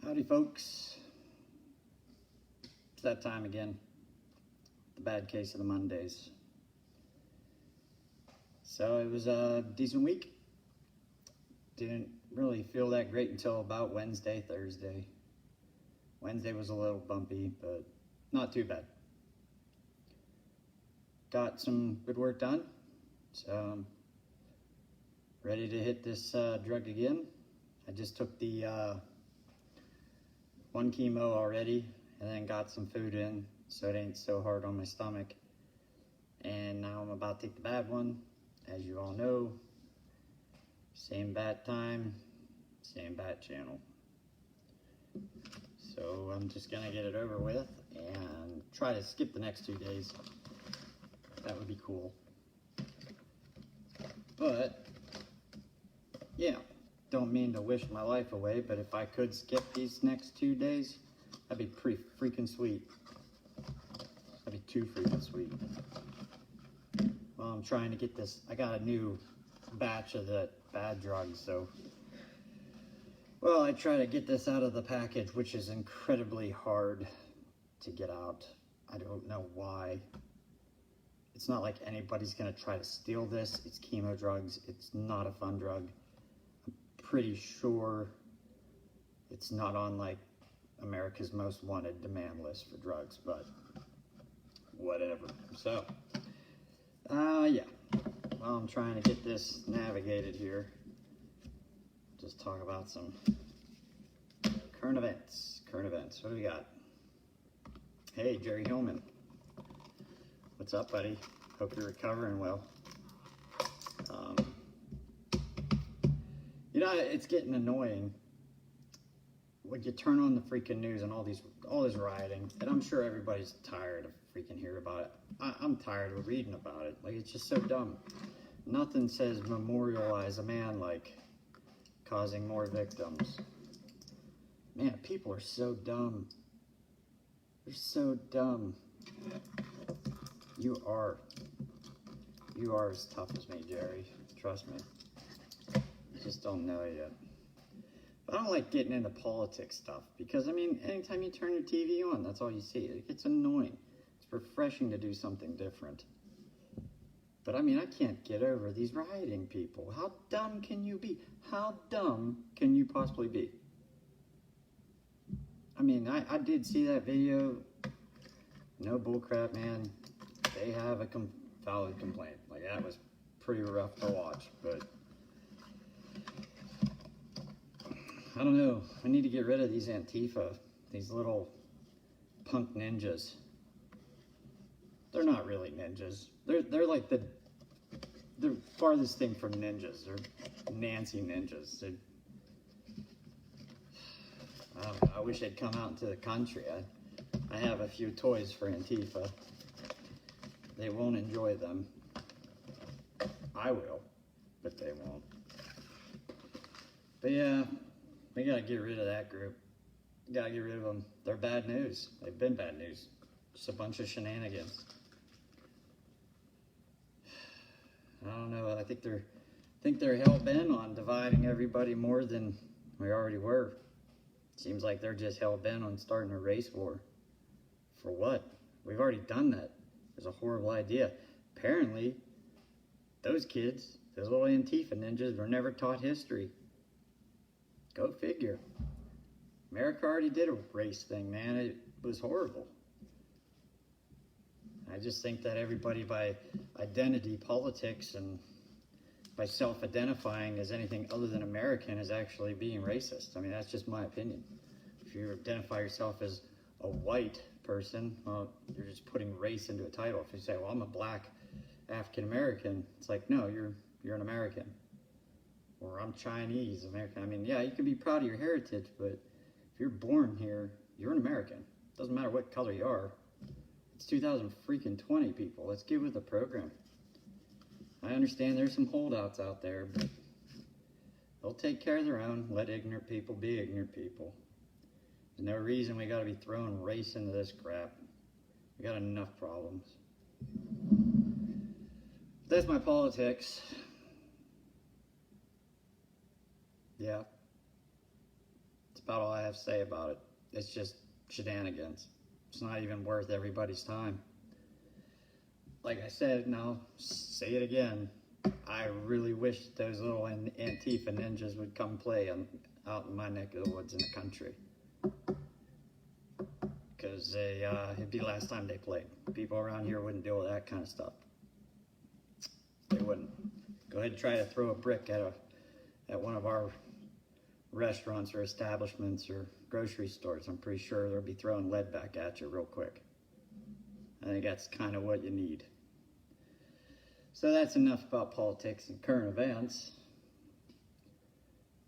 Howdy folks, it's that time again, the bad case of the Mondays. So it was a decent week. Didn't really feel that great until about Wednesday, Thursday. Wednesday was a little bumpy, but not too bad. Got some good work done, so ready to hit this drug again. I just took the one chemo already and then got some food in so it ain't so hard on my stomach. And now I'm about to take the bad one. As you all know, same bat time, same bat channel. So I'm just gonna get it over with and try to skip the next 2 days. That would be cool. But yeah, don't mean to wish my life away, but if I could skip these next 2 days, that'd be pretty freaking sweet. That'd be too freaking sweet. Well, I'm trying to get this, I got a new batch of the bad drugs, so, well, I try to get this out of the package, which is incredibly hard to get out. I don't know why. It's not like anybody's gonna try to steal this. It's chemo drugs. It's not a fun drug. Pretty sure it's not on like America's Most Wanted demand list for drugs, but whatever. So, yeah. Well, I'm trying to get this navigated here. Just talk about some current events. Current events. What do we got? Hey, Jerry Hillman. What's up, buddy? Hope you're recovering well. You know, it's getting annoying when you turn on the freaking news and all this rioting, and I'm sure everybody's tired of freaking hearing about it. I'm tired of reading about it. Like, it's just so dumb. Nothing says memorialize a man like causing more victims. Man, people are so dumb. They're so dumb. You are as tough as me, Jerry. Trust me. Just don't know yet. But I don't like getting into politics stuff because, I mean, anytime you turn your TV on, that's all you see. It gets annoying. It's refreshing to do something different. But I mean, I can't get over these rioting people. How dumb can you be? How dumb can you possibly be? I mean, I did see that video. No bullcrap, man. They have a valid complaint. Like, that was pretty rough to watch, but I don't know. I need to get rid of these Antifa, these little punk ninjas. They're not really ninjas. They're like the farthest thing from ninjas. They're Nancy ninjas. I don't know. I wish they'd come out into the country. I have a few toys for Antifa. They won't enjoy them. I will, but they won't. But yeah, we gotta get rid of that group. We gotta get rid of them. They're bad news. They've been bad news. Just a bunch of shenanigans. I don't know. I think they're hell-bent on dividing everybody more than we already were. Seems like they're just hell-bent on starting a race war. For what? We've already done that. It was a horrible idea. Apparently, those kids, those little Antifa ninjas, were never taught history. Go figure. America already did a race thing, man. It was horrible. I just think that everybody, by identity politics and by self-identifying as anything other than American, is actually being racist. I mean, that's just my opinion. If you identify yourself as a white person, well, you're just putting race into a title. If you say, well, I'm a black African-American, it's like, no, you're an American. Or I'm Chinese American. I mean, yeah, you can be proud of your heritage, but if you're born here, you're an American. Doesn't matter what color you are. It's 2020, people. Let's get with the program. I understand there's some holdouts out there, but they'll take care of their own. Let ignorant people be ignorant people. There's no reason we gotta be throwing race into this crap. We got enough problems. That's my politics. Yeah. It's about all I have to say about it. It's just shenanigans. It's not even worth everybody's time. Like I said, and I'll say it again, I really wish those little Antifa ninjas would come play out in my neck of the woods in the country. Because it'd be the last time they played. People around here wouldn't deal with that kind of stuff. They wouldn't. Go ahead and try to throw a brick at one of our restaurants or establishments or grocery stores. I'm pretty sure they'll be throwing lead back at you real quick. I think that's kind of what you need. So that's enough about politics and current events.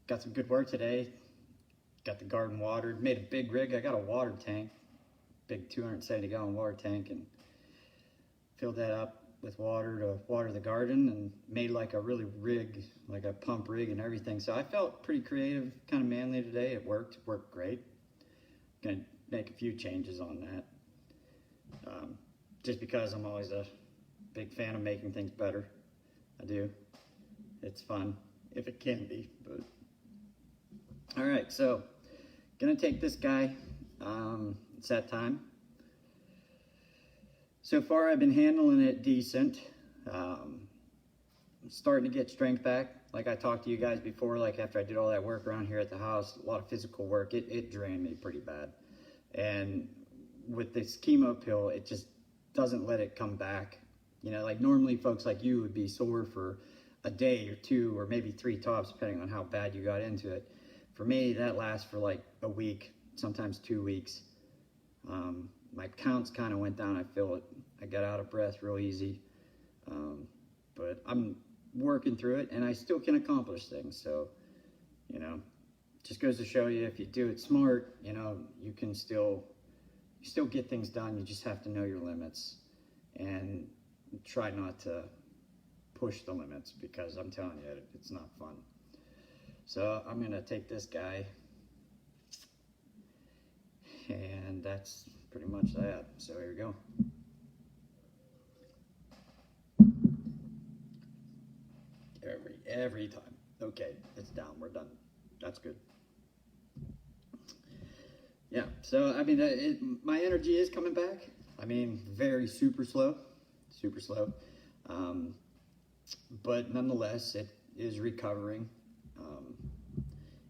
Got some good work today. Got the garden watered. Made a big rig. I got a water tank. Big 270-gallon water tank, and filled that up with water to water the garden, and made like a really rig, like a pump rig and everything. So I felt pretty creative, kind of manly today. It worked great. Gonna make a few changes on that. Just because I'm always a big fan of making things better. I do. It's fun, if it can be, but. All right, so gonna take this guy. It's that time. So far I've been handling it decent. I'm starting to get strength back. Like I talked to you guys before, like after I did all that work around here at the house, a lot of physical work, it drained me pretty bad. And with this chemo pill, it just doesn't let it come back. You know, like normally folks like you would be sore for a day or two or maybe 3 tops, depending on how bad you got into it. For me, that lasts for like a week, sometimes 2 weeks. My counts kind of went down. I feel it. I got out of breath real easy. But I'm working through it, and I still can accomplish things. So, you know, just goes to show you, if you do it smart, you know, you can still get things done. You just have to know your limits and try not to push the limits, because I'm telling you, it's not fun. So I'm gonna take this guy, and that's pretty much that. So here we go. Every time. Okay, it's down. We're done. That's good. Yeah. So I mean, my energy is coming back. I mean, very super slow, but nonetheless, it is recovering.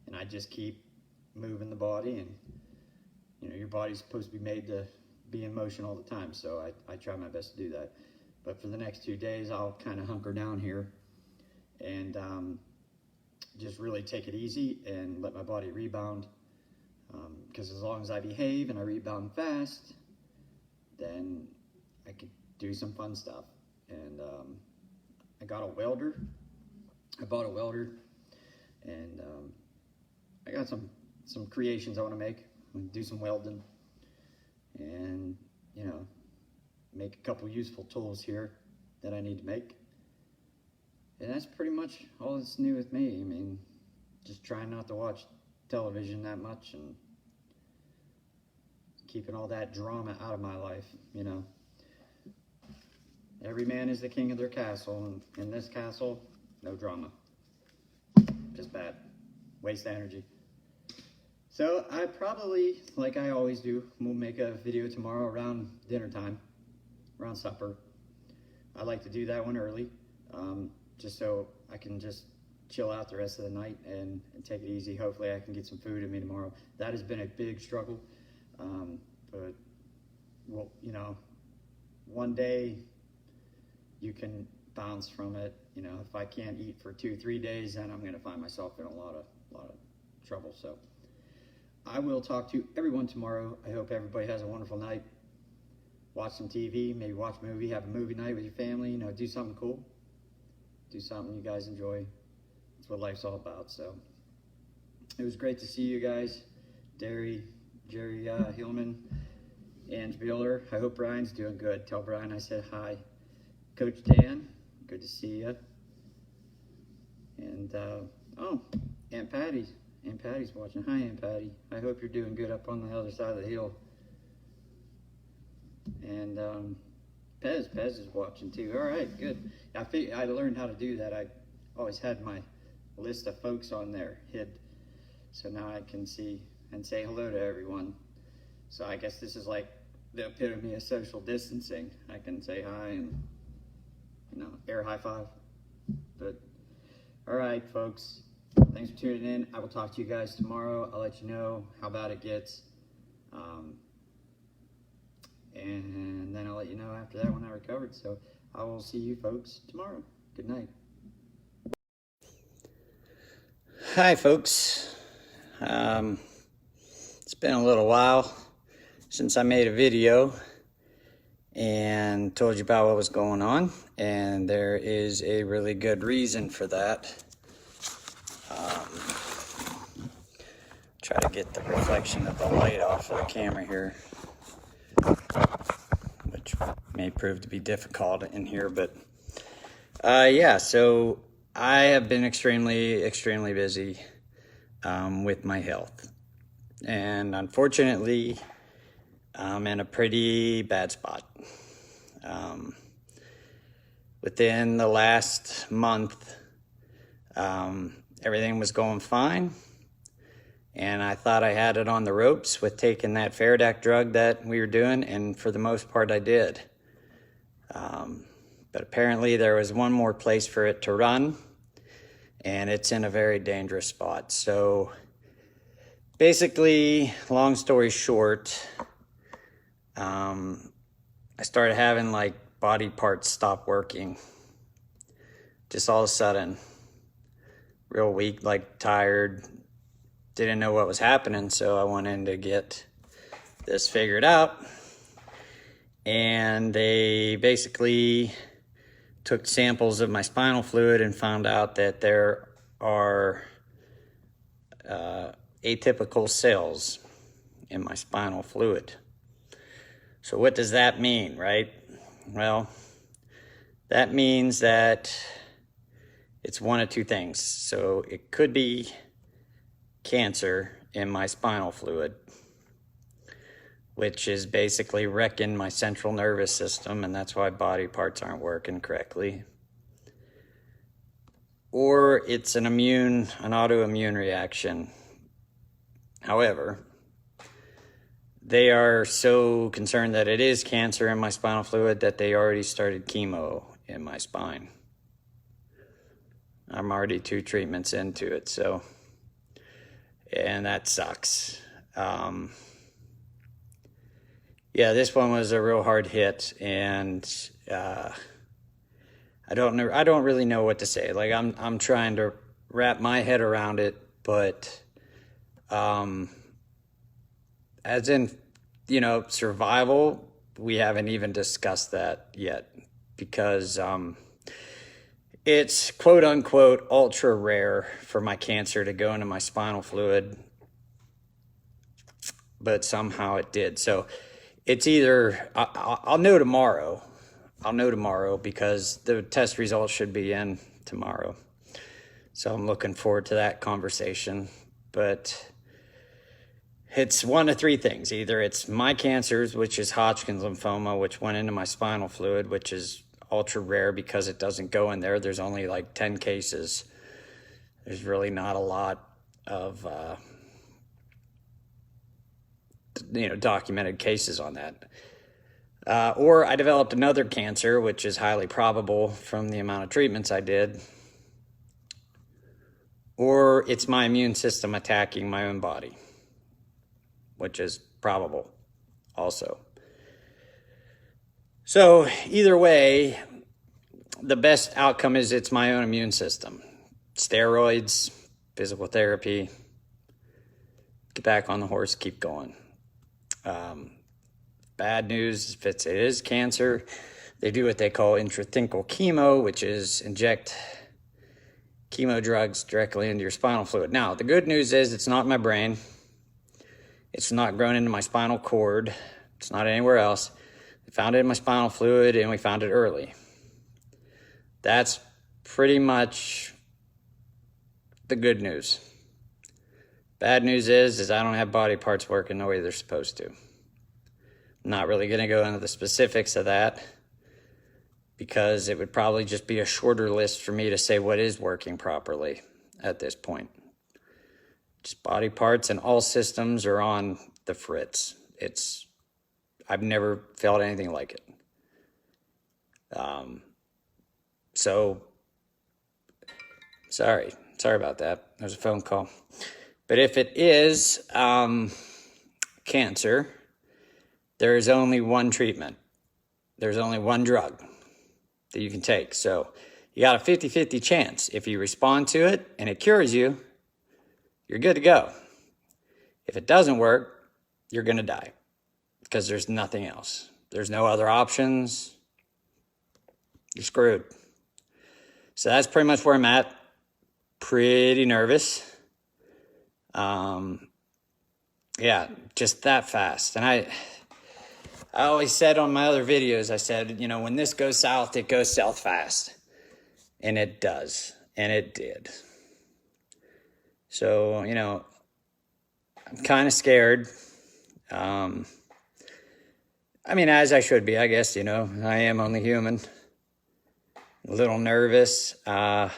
And I just keep moving the body, and you know, your body's supposed to be made to be in motion all the time, so I try my best to do that. But for the next 2 days, I'll kind of hunker down here and just really take it easy and let my body rebound, because as long as I behave and I rebound fast, then I could do some fun stuff. And I got a welder. I bought a welder, and I got some creations I want to make. I'm gonna do some welding, and you know, make a couple useful tools here that I need to make. And that's pretty much all that's new with me. I mean, just trying not to watch television that much, and keeping all that drama out of my life, you know. Every man is the king of their castle, and in this castle, no drama. Just bad. Waste energy. So I probably, like I always do, will make a video tomorrow around dinner time, around supper. I like to do that one early, just so I can just chill out the rest of the night and take it easy. Hopefully I can get some food in me tomorrow. That has been a big struggle, but well, you know, one day you can bounce from it. You know, if I can't eat for 2-3 days, then I'm going to find myself in a lot of trouble. So I will talk to everyone tomorrow. I hope everybody has a wonderful night. Watch some TV, maybe watch a movie, have a movie night with your family, you know, do something cool. Do something you guys enjoy. That's what life's all about. So it was great to see you guys. Jerry Hillman, Ange Bueller. I hope Brian's doing good. Tell Brian I said hi. Coach Dan, good to see you. And, oh, Aunt Patty's watching. Hi, Aunt Patty. I hope you're doing good up on the other side of the hill. And Pez is watching too. All right, good. I learned how to do that. I always had my list of folks on there hid, so now I can see and say hello to everyone. So I guess this is like the epitome of social distancing. I can say hi and, you know, air high five. But all right, folks, thanks for tuning in. I will talk to you guys tomorrow. I'll let you know how bad it gets. And then I'll let you know after that when I recovered. So I will see you folks tomorrow. Good night. Hi, folks. It's been a little while since I made a video and told you about what was going on, and there is a really good reason for that. Try to get the reflection of the light off of the camera here, which may prove to be difficult in here, but yeah, so I have been extremely busy with my health, and unfortunately I'm in a pretty bad spot. Within the last month, everything was going fine, and I thought I had it on the ropes with taking that Faraday drug that we were doing, and for the most part I did. But apparently there was one more place for it to run, and it's in a very dangerous spot. So basically, long story short, I started having like body parts stop working. Just all of a sudden, real weak, like tired, didn't know what was happening. So I went in to get this figured out, and they basically took samples of my spinal fluid and found out that there are atypical cells in my spinal fluid. So what does that mean, right? Well, that means that it's one of two things. So it could be cancer in my spinal fluid, which is basically wrecking my central nervous system, and that's why body parts aren't working correctly. Or it's an autoimmune reaction. However, they are so concerned that it is cancer in my spinal fluid that they already started chemo in my spine. I'm already 2 treatments into it, so, and that sucks. Yeah, this one was a real hard hit, and I don't really know what to say. Like I'm trying to wrap my head around it, but as in, you know, survival, we haven't even discussed that yet, because it's quote unquote ultra rare for my cancer to go into my spinal fluid, but somehow it did. So it's either, I'll know tomorrow. I'll know tomorrow because the test results should be in tomorrow. So I'm looking forward to that conversation. But it's one of 3 things. Either it's my cancers, which is Hodgkins lymphoma, which went into my spinal fluid, which is ultra rare because it doesn't go in there. There's only like 10 cases. There's really not a lot of documented cases on that. Or I developed another cancer, which is highly probable from the amount of treatments I did. Or it's my immune system attacking my own body, which is probable also. So either way, the best outcome is it's my own immune system. Steroids, physical therapy, get back on the horse, keep going. Bad news, if it is cancer, they do what they call intrathecal chemo, which is inject chemo drugs directly into your spinal fluid. Now, the good news is it's not in my brain. It's not grown into my spinal cord. It's not anywhere else. We found it in my spinal fluid, and we found it early. That's pretty much the good news. Bad news is I don't have body parts working the way they're supposed to. I'm not really going to go into the specifics of that because it would probably just be a shorter list for me to say what is working properly at this point. just body parts, and all systems are on the fritz. I've never felt anything like it. So sorry about that. There's a phone call. But if it is cancer, there is only one treatment. There's only one drug that you can take. So you got a 50-50 chance. If you respond to it and it cures you, you're good to go. If it doesn't work, you're going to die because there's nothing else. There's no other options. You're screwed. So that's pretty much where I'm at. Pretty nervous. Yeah, just that fast. And I always said on my other videos, I said, you know, when this goes south, it goes south fast. And it does. And it did. So, you know, I'm kind of scared. I mean, as I should be, I guess, you know, I am only human. A little nervous. But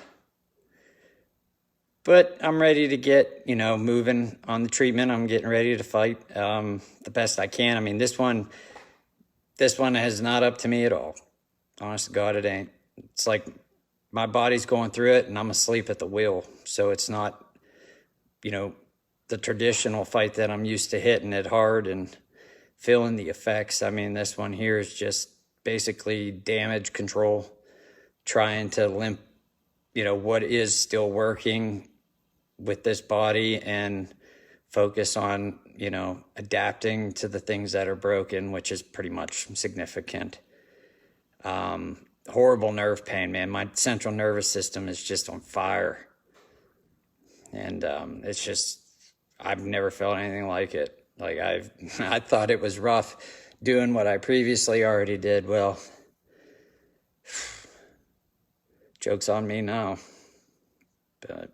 I'm ready to get, you know, moving on the treatment. I'm getting ready to fight the best I can. I mean, this one is not up to me at all. Honest to God, it ain't. It's like my body's going through it and I'm asleep at the wheel. So it's not, you know, the traditional fight that I'm used to hitting it hard and feeling the effects. I mean, this one here is just basically damage control, trying to limp, you know, what is still working with this body and focus on, you know, adapting to the things that are broken, which is pretty much significant. Horrible nerve pain, man. My central nervous system is just on fire. And it's just, I've never felt anything like it. Like I thought it was rough doing what I previously already did. Well, joke's on me now. But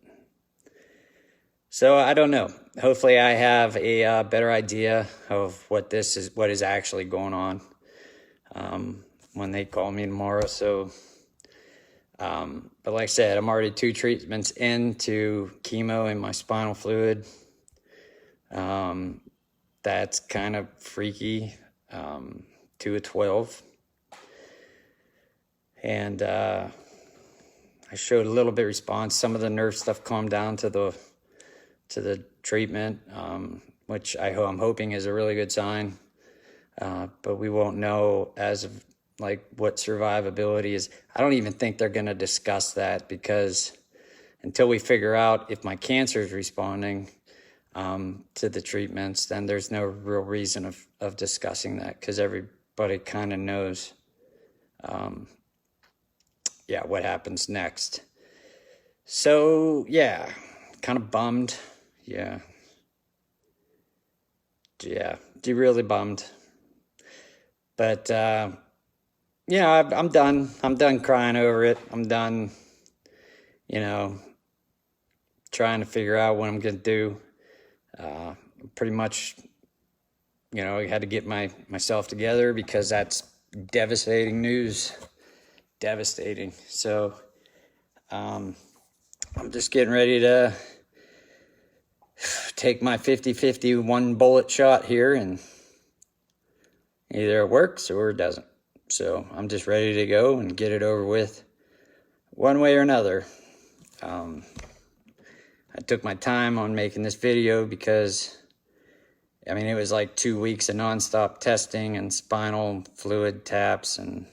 so I don't know. Hopefully I have a better idea of what is actually going on when they call me tomorrow. So, but like I said, I'm already 2 treatments into chemo in my spinal fluid. That's kind of freaky. 2 of 12. And I showed a little bit of response. Some of the nerve stuff calmed down to the treatment, which I'm hoping is a really good sign. But we won't know as of like what survivability is. I don't even think they're going to discuss that, because until we figure out if my cancer is responding to the treatments, then there's no real reason of discussing that, because everybody kind of knows what happens next. So yeah, kind of bummed. Yeah, really bummed. But I'm done. I'm done crying over it. I'm done, you know, trying to figure out what I'm gonna do. Pretty much, you know, I had to get myself together, because that's devastating news. Devastating. So I'm just getting ready to take my 50-50 one bullet shot here, and either it works or it doesn't. So I'm just ready to go and get it over with one way or another. I took my time on making this video because, I mean, it was like 2 weeks of nonstop testing and spinal fluid taps and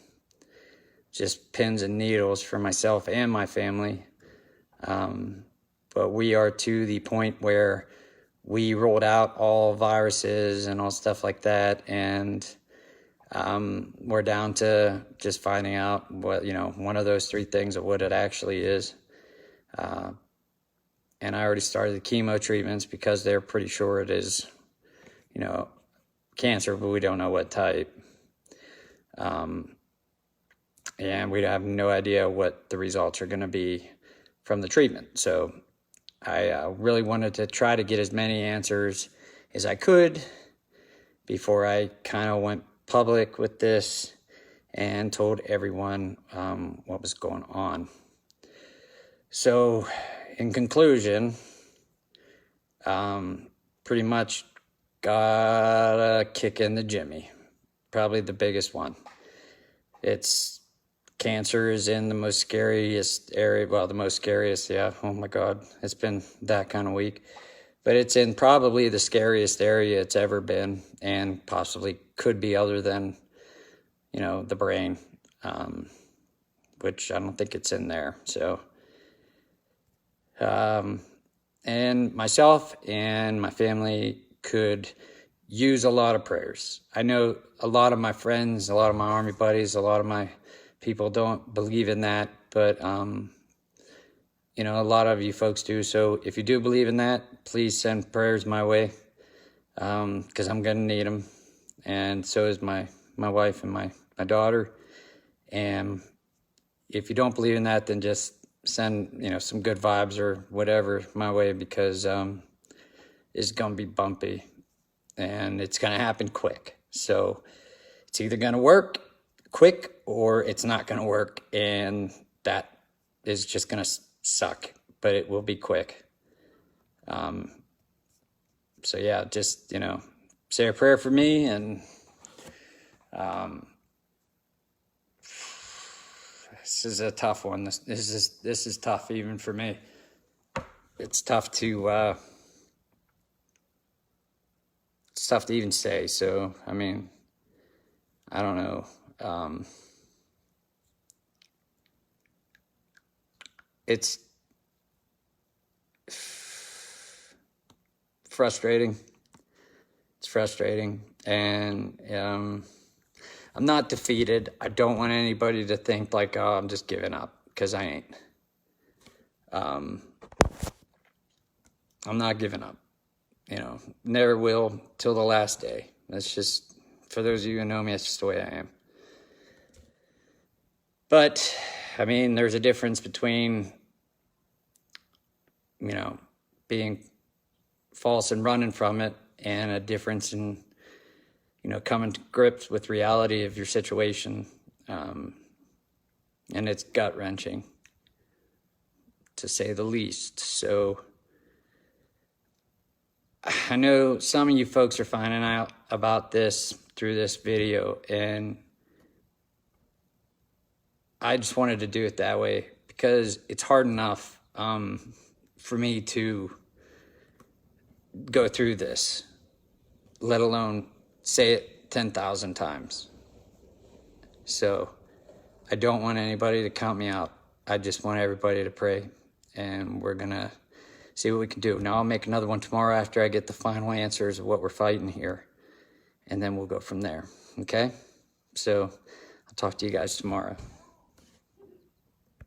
just pins and needles for myself and my family. But we are to the point where we rolled out all viruses and all stuff like that, and we're down to just finding out what, you know, one of those 3 things of what it actually is. And I already started the chemo treatments because they're pretty sure it is, you know, cancer, but we don't know what type. And we have no idea what the results are going to be from the treatment. So I really wanted to try to get as many answers as I could before I kind of went public with this and told everyone what was going on. So in conclusion, Pretty much got a kick in the Jimmy. Probably the biggest one. Cancer is in the most scariest area. Well, the most scariest, yeah. Oh my God, it's been that kind of week. But it's in probably the scariest area it's ever been, and possibly could be, other than, the brain, which I don't think it's in there. So, and myself and my family could use a lot of prayers. I know a lot of my friends, a lot of my Army buddies, a lot of my people don't believe in that, but a lot of you folks do. So if you do believe in that, please send prayers my way, because I'm gonna need them, and so is my wife and my daughter. And if you don't believe in that, then just send some good vibes or whatever my way, because it's gonna be bumpy and it's gonna happen quick. So it's either gonna work quick or it's not gonna work, and that is just gonna suck, but it will be quick. So yeah, just say a prayer for me, and this is a tough one. This is tough even for me. It's tough to even say. So I mean, I don't know. It's frustrating. It's frustrating, and I'm not defeated. I don't want anybody to think like, oh, I'm just giving up, because I ain't. I'm not giving up. Never will till the last day. That's just, for those of you who know me, that's just the way I am. But I mean, there's a difference between being false and running from it, and a difference in coming to grips with reality of your situation. And it's gut-wrenching, to say the least. So I know some of you folks are finding out about this through this video, and I just wanted to do it that way, because it's hard enough for me to go through this, let alone say it 10,000 times. So I don't want anybody to count me out. I just want everybody to pray, and we're gonna see what we can do. Now I'll make another one tomorrow after I get the final answers of what we're fighting here, and then we'll go from there. Okay? So I'll talk to you guys tomorrow.